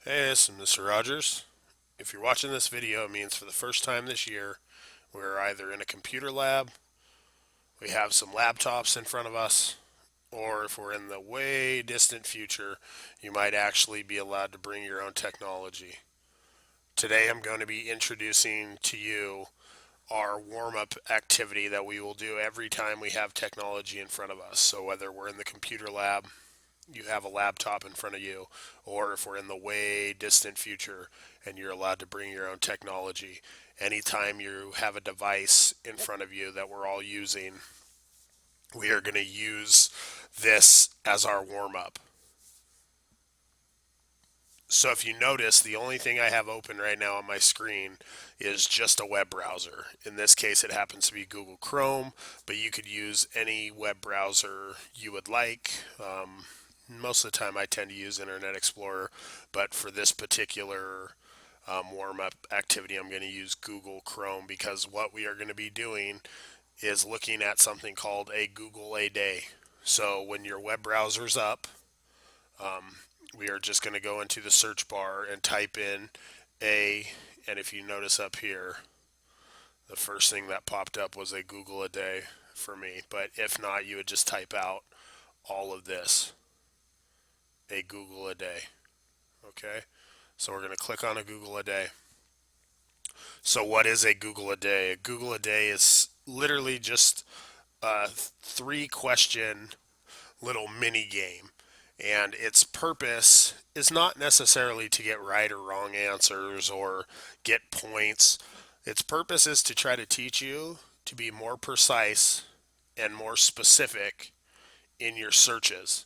Hey, this is Mr. Rogers. If you're watching this video, it means for the first time this year, we're either in a computer lab, we have some laptops in front of us, or if we're in the way distant future, you might actually be allowed to bring your own technology. Today, I'm going to be introducing to you our warm up activity that we will do every time we have technology in front of us. So, whether we're in the computer lab, you have a laptop in front of you, or if we're in the way distant future and you're allowed to bring your own technology, anytime you have a device in front of you that we're all using, we are going to use this as our warm up. So if you notice, the only thing I have open right now on my screen is just a web browser. In this case, it happens to be Google Chrome, but you could use any web browser you would like. Most of the time, I tend to use Internet Explorer, but for this particular warm up activity, I'm going to use Google Chrome because what we are going to be doing is looking at something called a Google a day. So when your web browser's up, we are just going to go into the search bar and type in a, and if you notice up here, the first thing that popped up was a Google a day for me. But if not, you would just type out all of this, a Google a day. Okay, so we're going to click on a Google a day. So what is a Google a day? A Google a day is literally just a 3 question little mini game. And its purpose is not necessarily to get right or wrong answers or get points. Its purpose is to try to teach you to be more precise and more specific in your searches.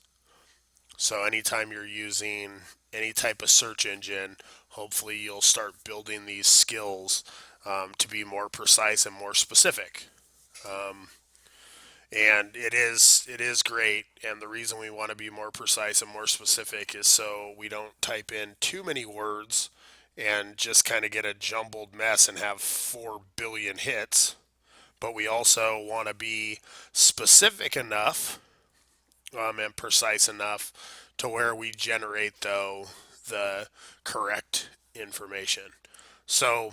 So, anytime you're using any type of search engine, hopefully you'll start building these skills to be more precise and more specific. Um, and it is great, and the reason we want to be more precise and more specific is so we don't type in too many words and just kind of get a jumbled mess and have 4 billion hits, but we also want to be specific enough and precise enough to where we generate though the correct information. So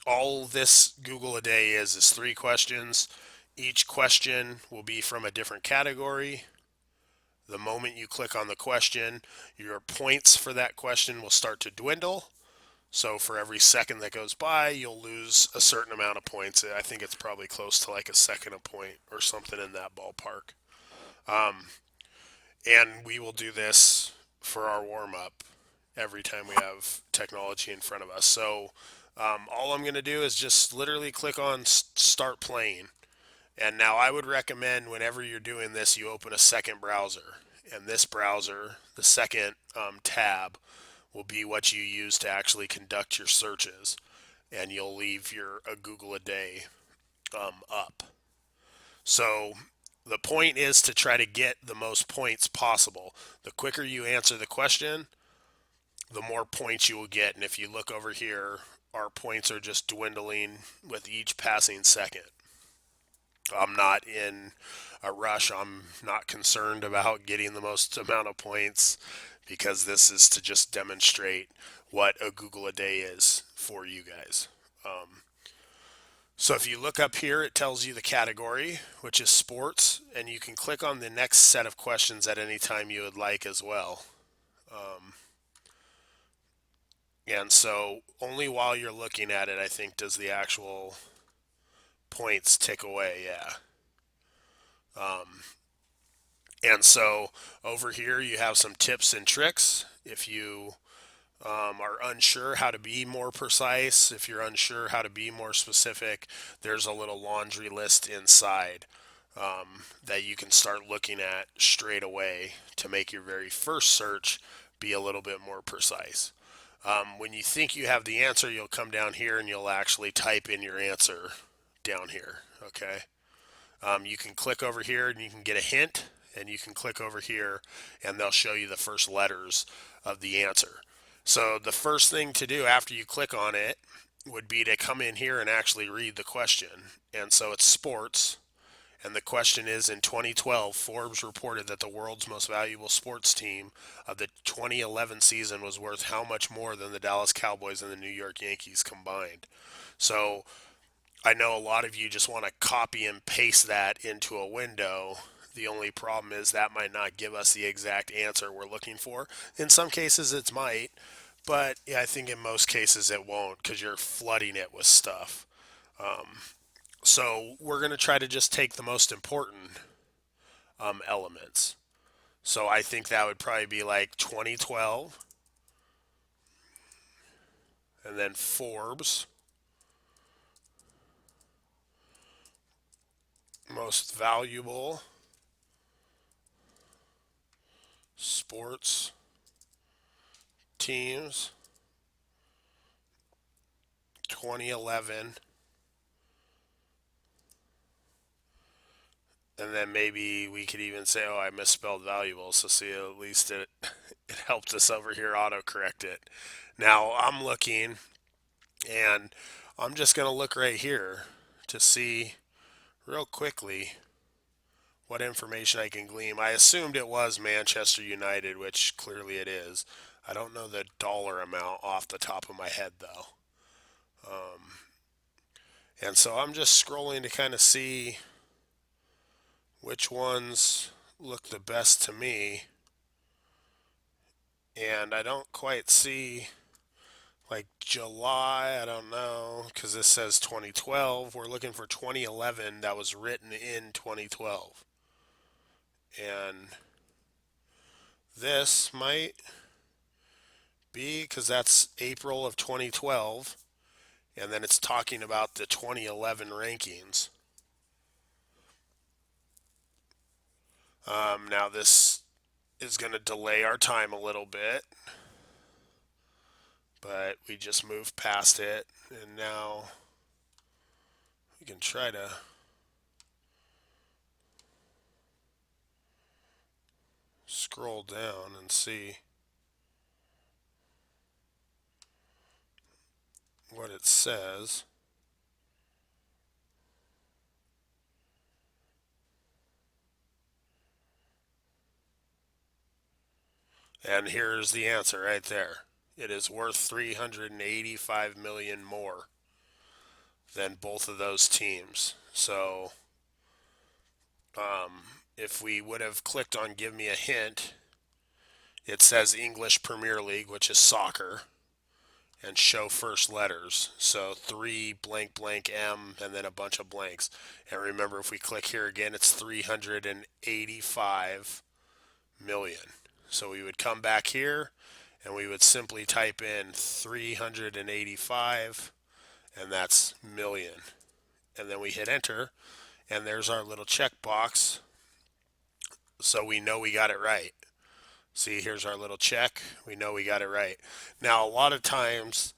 all this Google a day is 3 questions. Each question will be from a different category. The moment you click on the question, your points for that question will start to dwindle. So for every second that goes by, you'll lose a certain amount of points. I think it's probably close to like a second a point or something in that ballpark. Um, and we will do this for our warm up every time we have technology in front of us. So all I'm going to do is just literally click on start playing. And now I would recommend whenever you're doing this, you open a second browser. And this browser, the second tab, will be what you use to actually conduct your searches. And you'll leave your a Google a day up. So the point is to try to get the most points possible. The quicker you answer the question, the more points you will get. And if you look over here, our points are just dwindling with each passing second. I'm not in a rush. I'm not concerned about getting the most amount of points because this is to just demonstrate what a Google a day is for you guys. So if you look up here, it tells you the category, which is sports, and you can click on the next set of questions at any time you would like as well. Um, and so only while you're looking at it, I think, does the actual points tick away. Yeah. Um, and so over here, you have some tips and tricks. If you are unsure how to be more precise, if you're unsure how to be more specific, there's a little laundry list inside that you can start looking at straight away to make your very first search be a little bit more precise. When you think you have the answer, you'll come down here and you'll actually type in your answer down here. Okay. You can click over here and you can get a hint, and you can click over here and they'll show you the first letters of the answer. So the first thing to do after you click on it would be to come in here and actually read the question. And so it's sports. And the question is, in 2012, Forbes reported that the world's most valuable sports team of the 2011 season was worth how much more than the Dallas Cowboys and the New York Yankees combined? So I know a lot of you just want to copy and paste that into a window. The only problem is that might not give us the exact answer we're looking for. In some cases, it might, but yeah, I think in most cases it won't because you're flooding it with stuff. So we're going to try to just take the most important elements. So I think that would probably be like 2012, and then Forbes, most valuable sports teams, 2011, and then maybe we could even say, oh, I misspelled valuable. So see, at least it helped us over here autocorrect it. Now I'm looking, and I'm just going to look right here to see real quickly what information I can glean. I assumed it was Manchester United, which clearly it is. I don't know the dollar amount off the top of my head though. And so I'm just scrolling to kind of see which ones look the best to me. And I don't quite see like July, I don't know, because this says 2012. We're looking for 2011 that was written in 2012. And this might be because that's April of 2012, and then it's talking about the 2011 rankings. Now, this is going to delay our time a little bit, but we just moved past it, and now we can try to scroll down and see what it says. And here's the answer right there. It is worth 385 million more than both of those teams. So, if we would have clicked on give me a hint, it says English Premier League, which is soccer, and show first letters. So 3 blank blank M and then a bunch of blanks. And remember, if we click here again, it's 385 million. So we would come back here and we would simply type in 385, and that's million. And then we hit enter, and there's our little checkbox. So we know we got it right. See, here's our little check. We know we got it right. Now, a lot of times,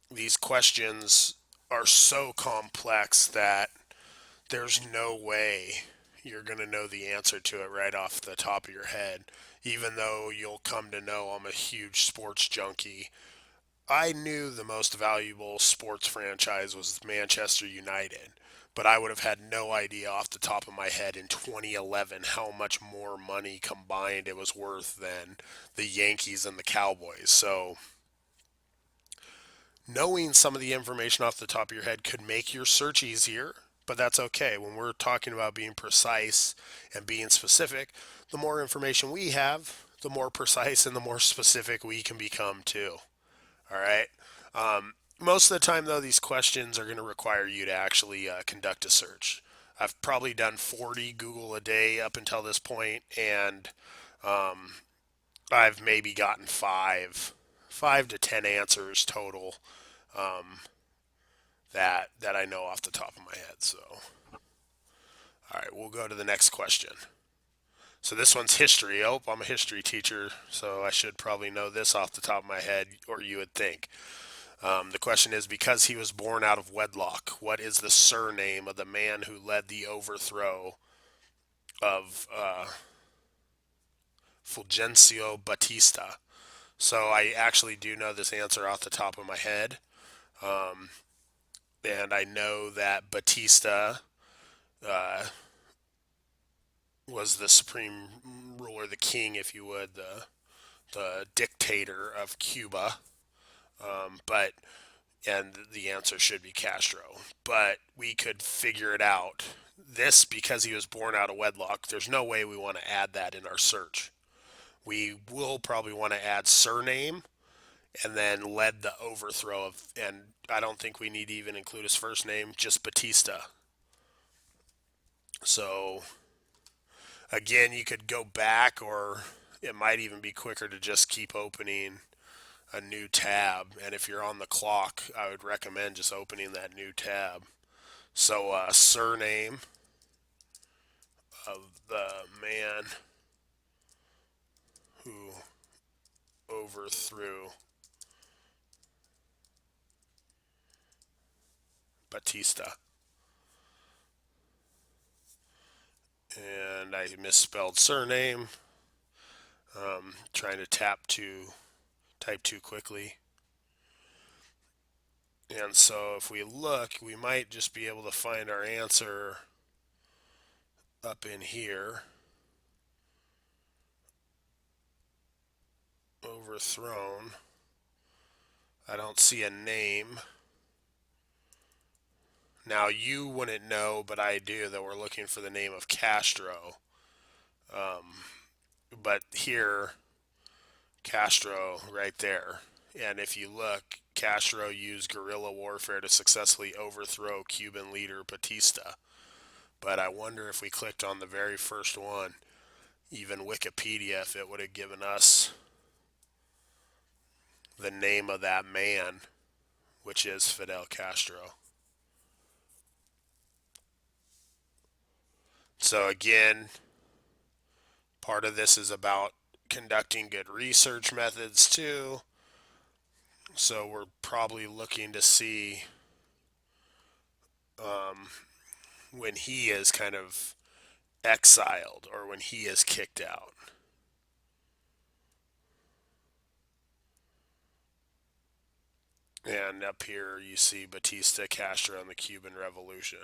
these questions are so complex that there's no way you're going to know the answer to it right off the top of your head, even though you'll come to know I'm a huge sports junkie. I knew the most valuable sports franchise was Manchester United, but I would have had no idea off the top of my head in 2011 how much more money combined it was worth than the Yankees and the Cowboys. So, knowing some of the information off the top of your head could make your search easier, but that's okay. When we're talking about being precise and being specific, the more information we have, the more precise and the more specific we can become too. All right. Most of the time, though, these questions are going to require you to actually conduct a search. I've probably done 40 Google a day up until this point, and I've maybe gotten five to 10 answers total that I know off the top of my head. So, all right, we'll go to the next question. So this one's history. Oh, I'm a history teacher, so I should probably know this off the top of my head, or you would think. The question is, because he was born out of wedlock, what is the surname of the man who led the overthrow of Fulgencio Batista? So I actually do know this answer off the top of my head. And I know that Batista uh, was the supreme ruler, the king, if you would, the dictator of Cuba. But and the answer should be Castro. But we could figure it out. This because he was born out of wedlock. There's no way we want to add that in our search. We will probably want to add surname and then led the overthrow of, and I don't think we need to even include his first name, just Batista. So again, you could go back, or it might even be quicker to just keep opening a new tab. And if you're on the clock, I would recommend just opening that new tab. So, surname of the man who overthrew Batista. And I misspelled surname, trying to type too quickly. And so if we look, we might just be able to find our answer up in here. Overthrown. I don't see a name. Now you wouldn't know, but I do, that we're looking for the name of Castro. But here, Castro right there. And if you look, Castro used guerrilla warfare to successfully overthrow Cuban leader Batista. But I wonder if we clicked on the very first one, even Wikipedia, if it would have given us the name of that man, which is Fidel Castro. So again, part of this is about conducting good research methods too. So we're probably looking to see when he is kind of exiled or when he is kicked out. And up here you see Batista, Castro, and the Cuban Revolution.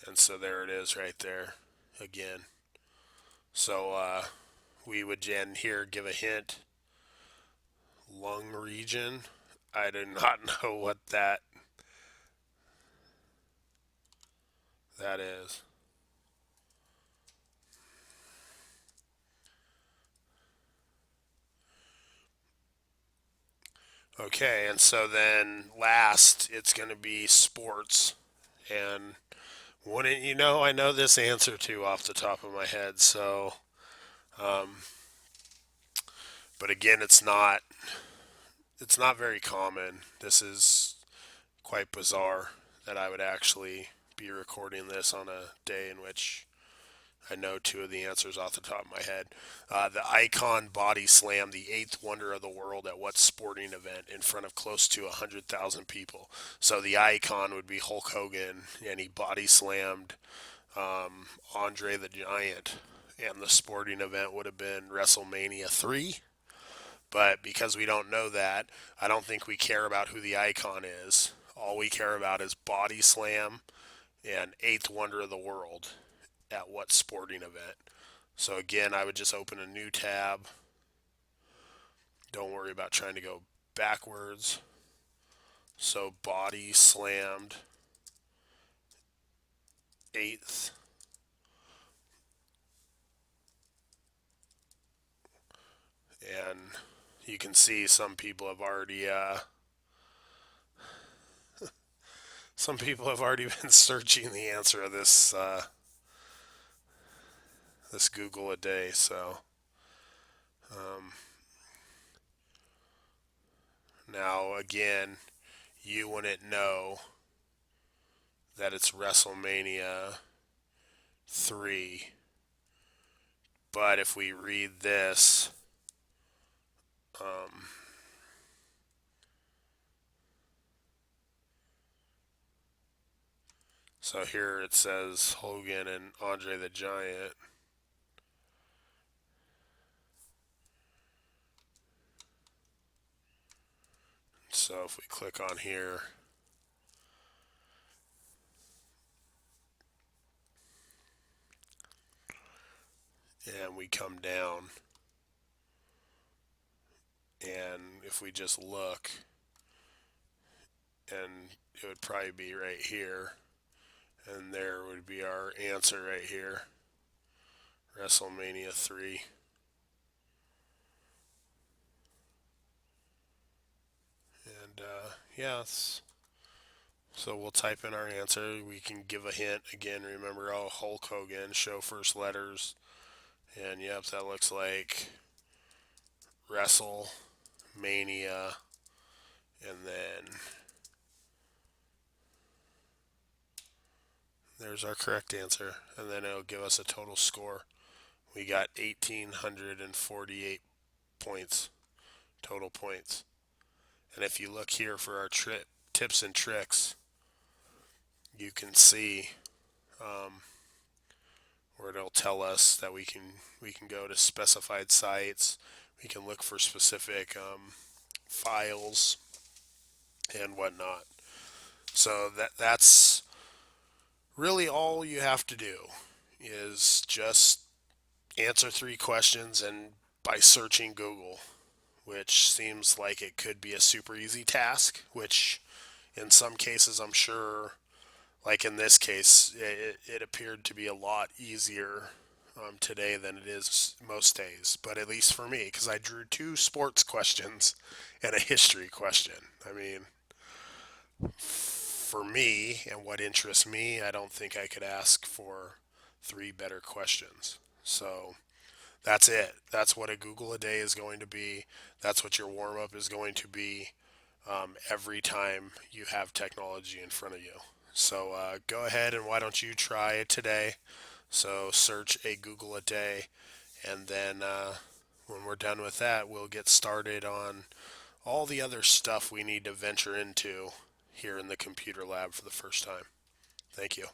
And so there it is right there again. So we would in here give a hint. Lung region. I do not know what that is. Okay, and so then last, it's going to be sports. And wouldn't you know, I know this answer too off the top of my head. So, um, but again, it's not very common. This is quite bizarre that I would actually be recording this on a day in which I know two of the answers off the top of my head. The Icon body slam the eighth wonder of the world at what sporting event in front of close to 100,000 people? So the Icon would be Hulk Hogan, and he body slammed Andre the Giant, and the sporting event would have been WrestleMania 3. But because we don't know that, I don't think we care about who the Icon is. All we care about is body slam and eighth wonder of the world at what sporting event. So again, I would just open a new tab. Don't worry about trying to go backwards. So body slammed eighth. And you can see some people have already been searching the answer of this Google a day. So now again, you wouldn't know that it's WrestleMania 3. But if we read this, um, so here it says Hogan and Andre the Giant. So if we click on here, then we come down, and if we just look, and it would probably be right here, and there would be our answer right here, WrestleMania 3. And yeah, so we'll type in our answer. We can give a hint again. Remember, oh, Hulk Hogan, show first letters. And yep, that looks like WrestleMania. And then there's our correct answer. And then it'll give us a total score. We got 1,848 points, total points. And if you look here for our tips and tricks, you can see where it'll tell us that we can go to specified sites. We can look for specific files and whatnot. So that's really all you have to do is just answer three questions and by searching Google, which seems like it could be a super easy task, which in some cases I'm sure, like in this case, it appeared to be a lot easier today than it is most days. But at least for me, because I drew two sports questions and a history question. I mean, for me and what interests me, I don't think I could ask for three better questions. So that's it. That's what a Google a day is going to be. That's what your warm up is going to be every time you have technology in front of you. So go ahead and why don't you try it today? So search a Google a day, and then when we're done with that, we'll get started on all the other stuff we need to venture into here in the computer lab for the first time. Thank you.